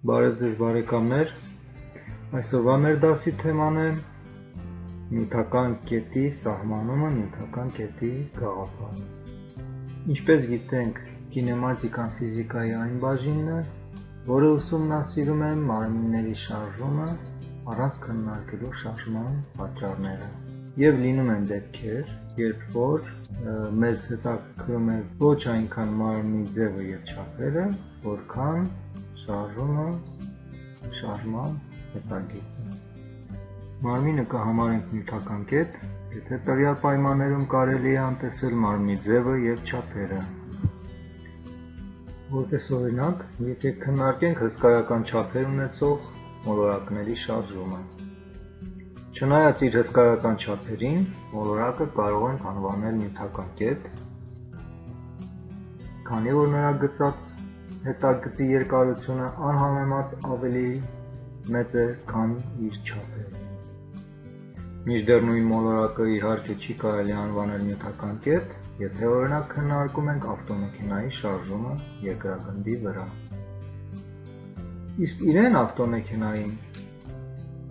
Բարև ձեզ բարեկամներ, այսօրվա մեր դասի թեման է նյութական կետի սահմանումը, նյութական կետի գաղափարը։ Ինչպես գիտենք, կինեմատիկան ֆիզիկայի այն բաժինն է, որը ուսումնասիրում է մարմինների շարժումը առանց քննարկելու շարժման պատճառները։ Եվ լինում են դեպքեր, երբ որ մեզ հետաքրքրում է ոչ այնքան մարմնի ձևը և չափերը, որքան շարժման հետագիծը։ Մարմինը կհամարենք նյութական կետ, եթե տվյալ պայմաններում կարելի է անտեսել մարմնի ձևը և չափերը։ Որպես օրինակ, եկեք քննարկենք հսկայական չափեր ունեցող մոլորակների շարժումը։ Չնայած իր հսկայական չափերին, մոլորակը կարող ենք անվանել նյութական կետ, քանի որ նրա գծած հետագծի երկարությունը անհամեմատ ավելի մեծ է, քան իր չափերը։ Մինչդեռ նույն մոլորակը իհարկե չի կարելի անվանել նյութական կետ, եթե օրինակ քննարկում ենք ավտոմեքենայի շարժումը երկրագնդի վրա։ Իսկ իրեն ավտոմեքենային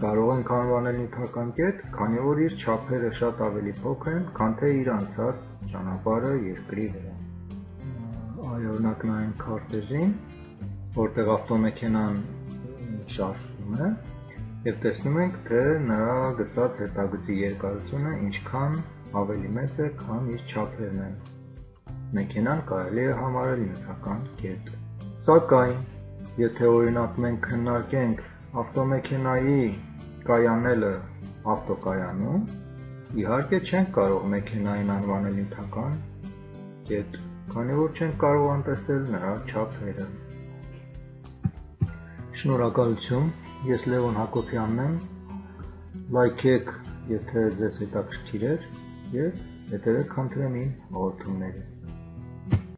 կարող ենք անվանել նյութական կետ, քանի որ իր չափերը շատ ավելի փոքր են, քան թե իր անցած ճանապարհը երկրի վրա։ Օրինակ նայենք քարտեզին, որտեղ ավտոմեքենան շարժվում է, եւ տեսնում ենք, թե նրա գծած հետագծի երկարությունը ինչքան ավելի մեծ է, քան իր չափերն են։ Մեքենան կարելի է համարել նյութական կետ։ Սակայն, եթե օրինակ մենք քննարկենք ավտոմեքենայի կայանելը ավտոկայանում, իհարկե չենք կարող մեքենային անվանել նյութական կետ, քանի որ չենք կարող անտեսել նրա չափերը։ Շնորհակալություն, ես Լևոն Հակոբյանն եմ, լայքեք, եթե ձեզ հետաքրքիր էր, և հետևեք խնդրեմ իմ հաղորդումներին։